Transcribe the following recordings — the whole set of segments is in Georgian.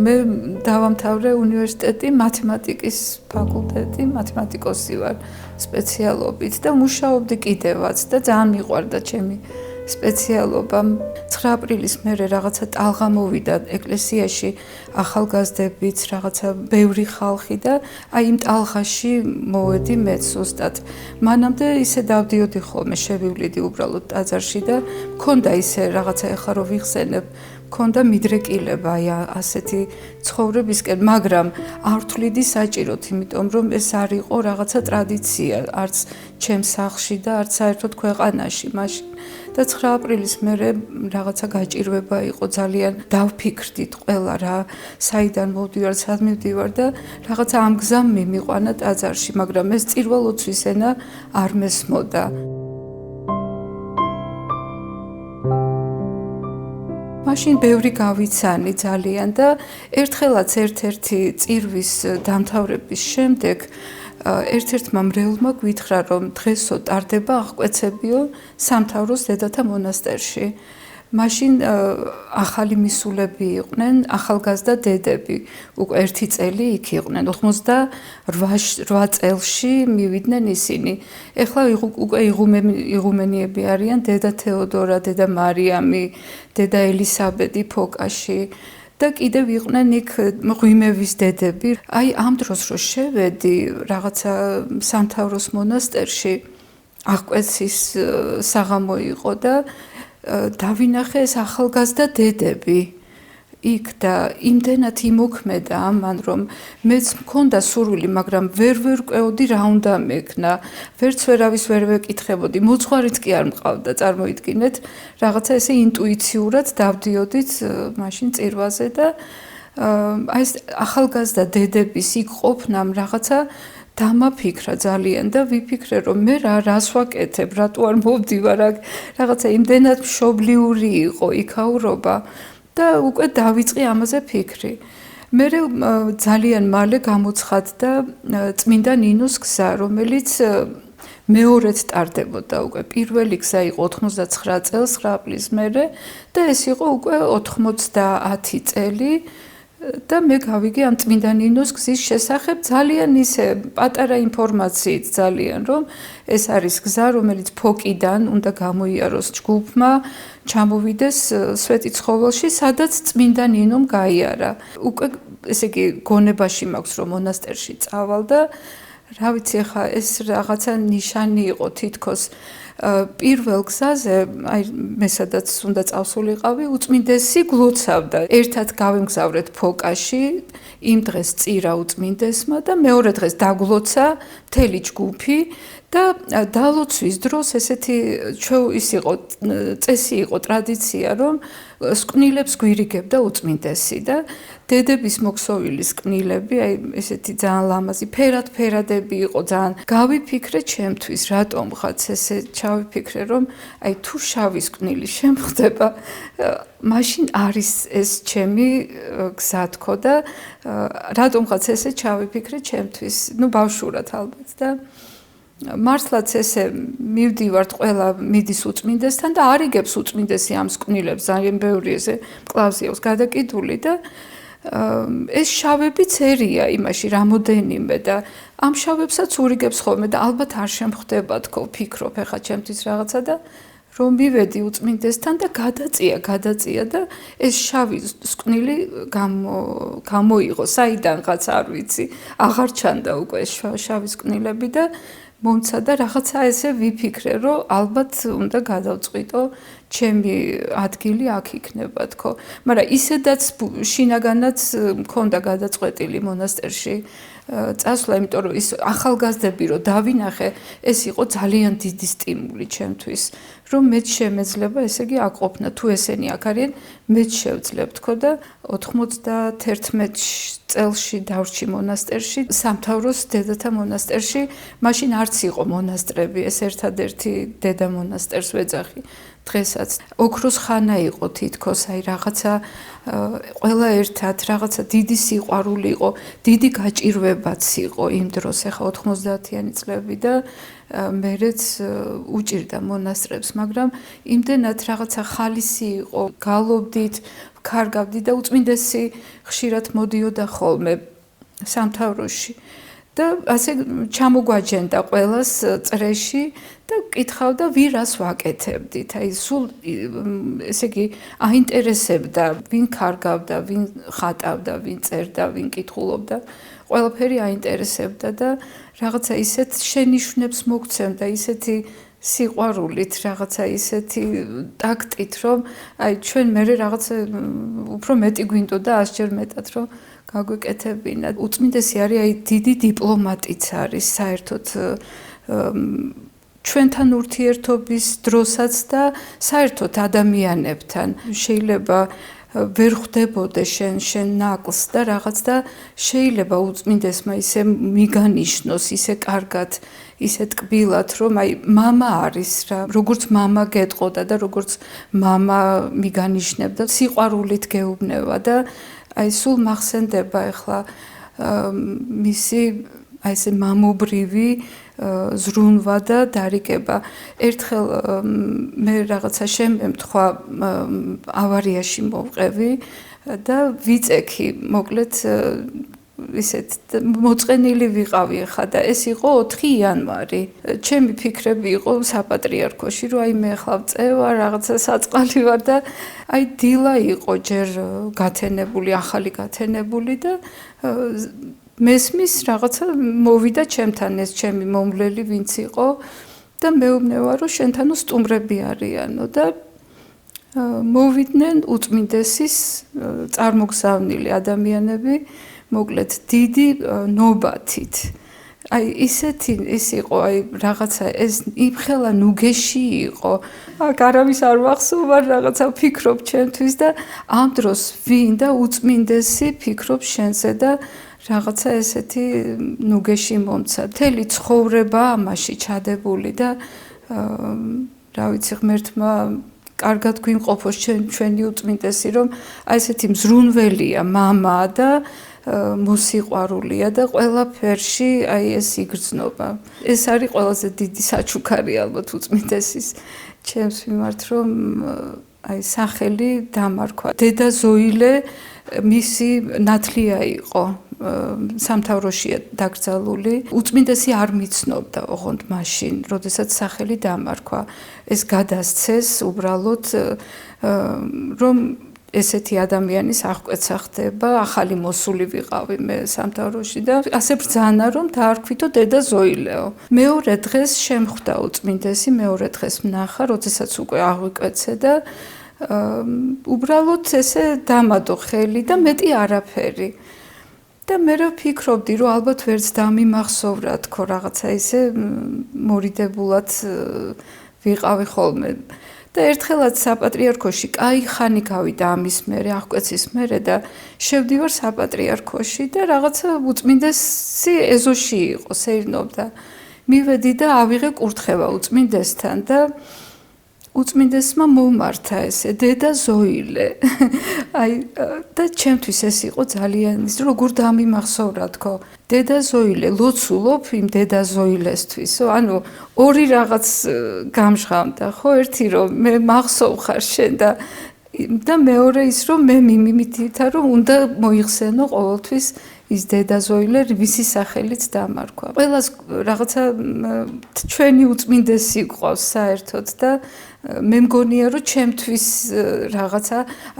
მე დავამთავრე უნივერსიტეტი მათემატიკის ფაკულტეტი, მათემატიკოსი ვარ სპეციალობით და მუშაობდი კიდევაც და ძალიან მიყვარდა ჩემი სპეციალობა. 9 აპრილის მერე რაღაცა ტალღა მოვიდა ეკლესიაში ახალგაზრდებით, რაღაცა ბევრი ხალხი და აი იმ ტალღაში მოვედი მეც ზუსტად. მანამდე ისე დავდიოდი ხოლმე, შევივლიდი უბრალოდ ტაძარში და მქონდა ისე რაღაცა ეხლა რომ ვიხსენებ, მქონდა მიდრეკილება აი ასეთი ცხოვრებისკენ, მაგრამ არ ვთვლიდი საჭიროდ, იმიტომ რომ ეს არ იყო რაღაცა ტრადიცია, არც ჩემს სახლში და არც საერთოდ ქვეყანაში მაშინ. და 9 აპრილის მერე რაღაცა გაჭირვება იყო ძალიან დავფიქრდით ყველა რა, საიდან მოვდივარ, სად მივდივარ და რაღაცა ამ გზამ მიმიყვანა ტაძარში, მაგრამ ეს წირვა-ლოცვის ენა არ მესმოდა. მაშინ ბევრი გავიცანი ძალიან და ერთხელაც ერთ-ერთი წირვის დამთავრების შემდეგ ერთ-ერთმა მრევლმა გვითხრა, რომ დღესო ტარდება აღკვეცებიო სამთავროს დედათა მონასტერში. მაშინ ახალი მისულები იყვნენ, ახალგაზრდა დედები, უკვე 1 წელი იქ იყვნენ, 88 წელში მივიდნენ ისინი. ეხლა უკვე იღუმენიები არიან დედა თეოდორა, დედა მარიამი, დედა ელისაბედი ფოკაში. და კიდევ იყვნენ იქ მღვიმევის დედები. აი ამ დროს რო შევედი რაღაცა სამთავროს მონასტერში, აღკვეცის საღამო იყო და დავინახე ეს ახალგაზრდა დედები იქ და იმდენად იმოქმედა ამან, რომ მეც მქონდა სურვილი, მაგრამ ვერ ვერკვეოდი რა უნდა მექნა, ვერც ვერავის ვერ ვეკითხებოდი, მოძღვარიც კი არ მყავდა, წარმოიდგინეთ, რაღაცა ესე ინტუიციურად დავდიოდით მაშინ წირვაზე და აი ეს ახალგაზრდა დედების იქ ყოფნამ რაღაცა დამაფიქრა ძალიან და ვიფიქრე, რომ მე რას ვაკეთებ, რატო არ მოვდივარ აქ, რაღაცა იმდენად მშობლიური იყო იქაურობა და უკვე დავიწყე ამაზე ფიქრი. მე ძალიან მალე გამოცხადდა წმინდა ნინოს გზა, რომელიც მეორედ ტარდებოდა უკვე. პირველი გზა იყო 89 წელს 9 აპრილის მერე და ეს იყო უკვე 90 წელი და მე გავიგე ამ წმინდა ნინოს გზის შესახებ ძალიან ისე პატარა ინფორმაციით ძალიან, რომ ეს არის გზა, რომელიც ფოკიდან უნდა გამოიაროს ჯგუფმა, ჩამოვიდეს სვეტიცხოველში, სადაც წმინდა ნინომ გაიარა. უკვე ესე იგი გონებაში მაქვს, რომ მონასტერში წავალ და რა ვიცი, ახლა ეს რაღაცა ნიშანი იყო თითქოს პირველ გზაზე, აი მე სადაც უნდა წავსულიყავი, უწმინდესი გლოცავდა. ერთად გავემგზავრეთ ფოკაში, იმ დღეს წირა უწმინდესმა და მეორე დღეს დაგლოცა მთელი ჯგუფი და დალოცვის დროს ესეთი ის იყო წესი იყო, ტრადიცია, რომ სკვნილებს გვირიგებდა უწმინდესი და დედების მოქსოვილის კნილები, აი ესეთი ძალიან ლამაზი ფერადები იყო, ძალიან გავიფიქრე ჩემთვის, რატომღაც ესე ჩავიფიქრე, რომ აი თუ შავის კნილი შემხდება, მაშინ არის ეს ჩემი გზა თქო და რატომღაც ესე ჩავიფიქრე ჩემთვის, ну ბავშვურად ალბათ და მართლაც ესე მივდივართ ყველა მიდის უწმინდესთან და არიგებს უწმინდესი ამ სკვნილებს, ძალიან ბევრი ესე მკლავზე აქვს გადაკიდული და ეს შავები წერია იმაში რამოდენიმე და ამ შავებსაც ურიგებს ხოლმე და ალბათ არ შემხდება თქო, ვფიქრობ ახლა ჩემთვის რაღაცა და რომ მივედი უწმინდესთან და გადაწია და ეს შავი სკვნილი გამოიღო, საიდანღაც არ ვიცი, აღარ ჩანდა უკვე შავი სკვნილები და მომცა და რაღაცა ესე ვიფიქრე, რომ ალბათ უნდა გადავწყვიტო ჩემი ადგილი აქ იქნება თქო. მაგრამ ისედაც შინაგანაც მქონდა გადაწყვეტილი მონასტერში წასვლა, იმიტომ რომ ის ახალგაზრდები რო დავინახე, ეს იყო ძალიან დიდი სტიმული ჩემთვის, რომ მეც შემეძლება ესე იგი აქ ყოფნა, თუ ესენი აქ არიან, მეც შევძლებ თქო და 91 წელში დავრჩი მონასტერში, სამთავროს დედათა მონასტერში, მაშინ არც იყო მონასტრები, ეს ერთადერთი დედა მონასტერს ვეძახი. დღესაც ოქროს ხანა იყო თითქოს, აი რაღაცა ყველა ერთად რაღაცა დიდი სიყვარული იყო, დიდი გაჭირვებაც იყო იმ დროს, ახლა 90-იანი წლები და მერეც უჭირდა მონასტრებს, მაგრამ იმდენად რაღაცა ხალისი იყო, გალობდით, ვქარგავდი და უწმინდესი ხშირად მოდიოდა ხოლმე სამთავროში. და ასე ჩამოგვაჯენდა ყველას წრეში და კითხავდა ვირას ვაკეთებდით. აი სულ ესე იგი აინტერესებდა ვინ ქარგავდა, ვინ ხატავდა, ვინ წერდა, ვინ კითხულობდა. ყველაფერი აინტერესებდა და რაღაცა ისეთ შენიშვნებს მოგცემდა, ისეთი სიყვარულით, რაღაცა ისეთი ტაქტით, რომ აი ჩვენ მერე რაღაცა უფრო მეტი გვინდოდა 100-ჯერ მეტად, რომ გაგვეკეთებინა. უწმინდესი არის აი დიდი დიპლომატიც არის საერთოდ ჩვენთან ურთიერთობის დროსაც და საერთოდ ადამიანებთან. შეიძლება ვერ ხვდებოდე შენ ნაკლს და რაღაც და შეიძლება უწმინდესმა ისე მიგანიშნოს, ისე კარგად, ისე ტკბილად, რომ აი მამა არის რა, როგორც მამა გეტყოდა და როგორც მამა მიგანიშნებდა, სიყვარულით გეუბნება და აი სულ მახსენდება ახლა მისი აი ესე მამობრივი ზრუნვა და დარიგება. ერთხელ მე რაღაცა შემემთხვა ავარიაში მოვყევი და ვიწექი, მოკლედ ისეთ მოწყენილი ვიყავი ხა და ეს იყო 4 იანვარი. ჩემი ფიქრები იყო საპატრიარქოში, რომ აი მე ახლა წევა, რაღაცა საწყალი ვარ და აი დილა იყო ჯერ გათენებული, ახალი გათენებული და მესმის რაღაცა მოვიდა ჩემთან ეს ჩემი მომვლელი ვინც იყო და მეუბნება რომ შენთანო სტუმრები არიანო და მოვიდნენ უწმინდესის წარმოგზავნილი ადამიანები მოკლედ დიდი ნობათით. აი ისეთი ის იყო, აი რაღაცა ეს იმხელა ნუგეში იყო. აქ არავის არ ვახსოვარ, რაღაცა ვფიქრობ ჩემთვის და ამ დროს ვინ და უწმინდესი ფიქრობს შენზე და რაღაცა ესეთი ნუგეში მომცა. მთელი ცხოვრება ამაში ჩადებული და რა ვიცი ღმერთმა კარგად გვიმყოფოს ჩვენი უწმინდესი, რომ აი ესეთი მზრუნველია მამა და მოსიყვარულია და ყველაფერში აი ეს იგრძნობა. ეს არის ყველაზე დიდი საჩუქარი ალბათ უწმინდესის ჩემს მიმართ, რომ აი სახელი დამარქვა. დედა ზოილე მისი ნათლია იყო. სამთავროშია დაკრძალული. უწმინდესი არ მიცნობდა ოღონდ მაშინ, როდესაც სახელი დამარქვა. ეს გადასცეს უბრალოდ რომ ესეთი ადამიანის აღკვეცა ხდება, ახალი მოსული ვიყავი მე სამთავროში და ასე ბრძანა რომ დაარქვითო დედა ზოილეო. მეორე დღეს შემხვდა უწმინდესი, მეორე დღეს ვნახა, როდესაც უკვე აღვიკვეცე და უბრალოდ ესე დამადო ხელი და მეტი არაფერი. და მე ვფიქრობდი, რომ ალბათ ვერც დამიმახსოვრა თქო რაღაცა ისე მორიდებულად ვიყავი ხოლმე. და ერთხელაც საპატრიარქოში კაი ხანი გავიდა ამის მერე, აღკვეცის მერე და შევდივარ საპატრიარქოში და რაღაცა უწმინდესი ეზოში იყო, სეირნობდა. მივედი და ავიღე კურთხევა უწმინდესთან და უწმინდესმა მომართა ესე დედა ზოილე. აი და ჩემთვის ეს იყო ძალიან ის როგორ დამიმახსოვრა თქო. დედა ზოილე ლოცულობ იმ დედა ზოილესთვისო, ანუ ორი რაღაც გამჟღავნდა, ხო, ერთი რომ მე მახსოვხარ შენ და მეორე ის რომ მე მიმითითა რომ უნდა მოიხსენო ყოველთვის ის დედა ზოილე ვისი სახელით დამარქვა. ყველას რაღაცა ჩვენი უწმინდესი გვყავს საერთოდ და მე მგონია რომ ჩემთვის რაღაცა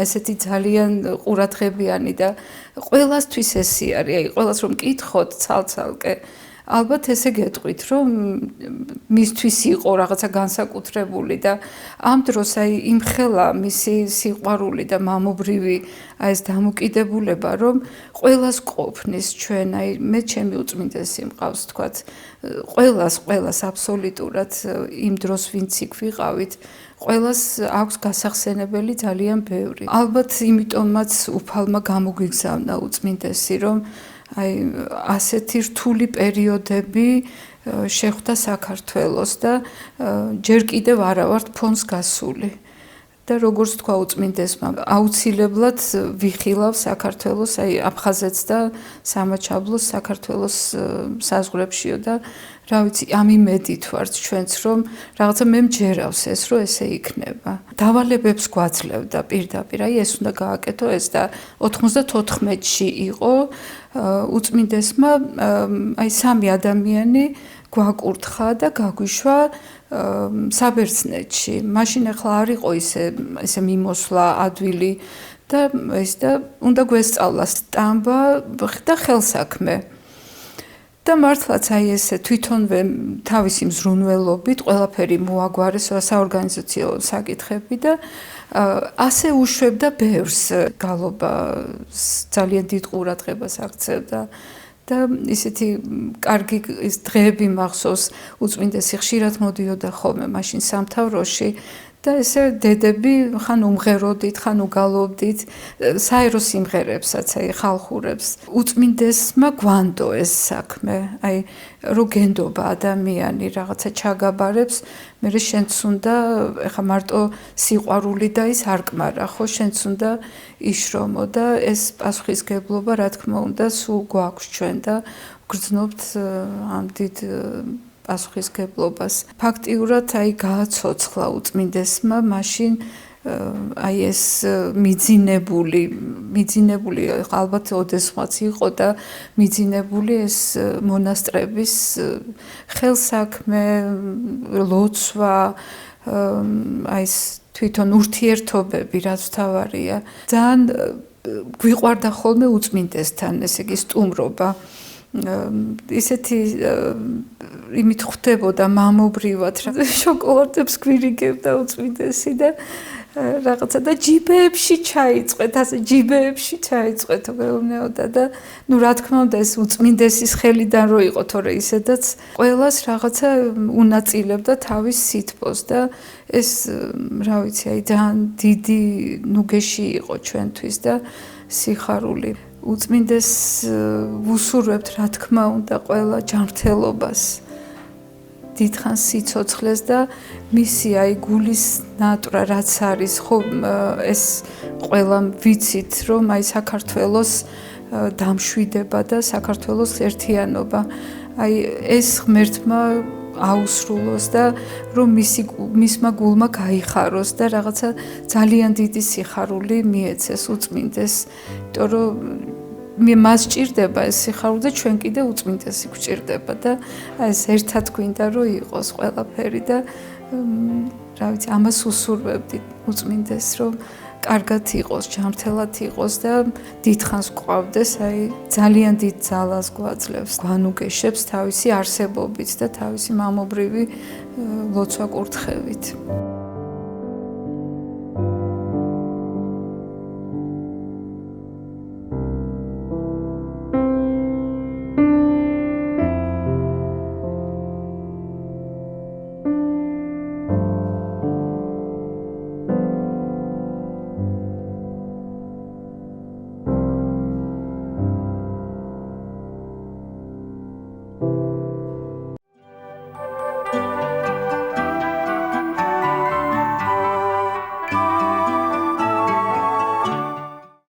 ესეთი ძალიან ყურადღებიანი და ყველასთვის ესე არის, აი ყველას რომ მკითხოთ ცალ-ცალკე ალბათ ესე გეტყვით რომ მისთვის იყო რაღაცა განსაკუთრებული და ამ დროს აი იმხელა მისი სიყვარული და მამობრივი აი ეს დამოკიდებულება რომ ყველას ყოფნის ჩვენ აი მე ჩემი უწმინდესი მყავს თქვათ ყველას აბსოლუტურად იმ დროს ვინც იქ ვიყავით ყველას აქვს გასახსენებელი ძალიან ბევრი. ალბათ იმიტომაც უფალმა გამოგვიგზავნა უწმინდესი რომ აი ასეთი რთული პერიოდები შეხვდა საქართველოს და ჯერ კიდევ არა ვართ ფონს გასული და როგორც თქვა უწმინდესმა, აუცილებლად ვიხილავ საქართველოს, აი აფხაზეთს და სამაჩაბლოს საქართველოს საზღვრებშიო და რა ვიცი, ამ იმედით ვართ ჩვენც, რომ რაღაცა მე მჯერავს ეს, რომ ესე იქნება. დავალებებს გვაძლევდა პირდაპირ, აი ეს უნდა გააკეთო ეს და 94-ში იყო უწმინდესმა აი სამი ადამიანი გვაკურთხა და გაგვიშვა საბერძნეთში. მაშინ ახლა არ იყო ესე მიმოსვლა ადვილი და ეს და უნდა გვესწავლა სტამბა და ხელსაქმე. და მართლაც აი ესე თვითონვე თავისი მზრუნველობით ყველაფერი მოაგვარეს საორგანიზაციო საკითხები და ასე უშვებდა ბევრს გალობა ძალიან დიდ ყურადღებას აქცევდა და ისეთი კარგი დღეები მახსოვს უწმინდესი ხშირად მოდიოდა ხოლმე მაშინ სამთავროში და ესე დედები ხან უმღეროდით, ხან უგალობდით საერო სიმღერებსაც, აი ხალხურებს. უწმინდესმა გვანდო ეს საქმე, აი რო გენდობა ადამიანი რაღაცა ჩაგაბარებს, მე შენც უნდა ეხა მარტო სიყვარული და ის არ კმარა, ხო შენც უნდა იშრომო და ეს პასუხისგებლობა რა თქმა უნდა სულ გვაქვს ჩვენ და გრძნობთ ამ დიდ პასუხისგებლობას. ფაქტიურად აი გააცოცხლა უწმინდესმა მაშინ აი ეს მიძინებული ალბათ ოდესმაც იყო და მიძინებული ეს მონასტრების ხელსაქმე, ლოცვა, აი ეს თვითონ ურთიერთობები რაც თავარია. ძალიან გვიყვარდა ხოლმე უწმინდესთან, ესე იგი სტუმრობა. ისეთი იმით ხვდებოდა მამობრივად რა შოკოლადებს გვირიგებდა უწმინდესი და რაღაცა და ჯიბეებში ჩაიწყვეთ, ასე ჯიბეებში ჩაიწყვეთ მეუბნეოდა და ნუ რა თქმა უნდა ეს უწმინდესის ხელიდან რო იყო, თორე ისედაც ყველას რაღაცა უნაწილებდა თავის სითბოს და ეს რა ვიცი, აი ძალიან დიდი ნუგეში იყო ჩვენთვის და სიხარული. უწმინდესს ვუსურვებთ რა თქმა უნდა ყველა ჯანმრთელობას, დიდხანს სიცოცხლეს და მისი აი გულის ნატრა რაც არის, ხო ეს ყველა ვიცით, რომ აი საქართველოს დამშვიდება და საქართველოს ერთიანობა. აი ეს ღმერთმა აუსრულოს და რომ მისმა გულმა გაიხაროს და რაღაცა ძალიან დიდი სიხარული მიეცეს უწმინდეს, იმიტომ რომ მას ჭირდება ეს სიხარული და ჩვენ კიდე უწმინდესი გვჭირდება და ეს ერთად გვინდა რომ იყოს ყველაფერი და რა ვიცი, ამას უსურვებდი უწმინდეს, რომ კარგად იყოს, ჯანმრთელად იყოს და დიდხანს გვყავდეს, აი ძალიან დიდ ძალას გვაძლევს, გვანუგეშებს თავისი არსებობით და თავისი მამობრივი ლოცვა-კურთხევით.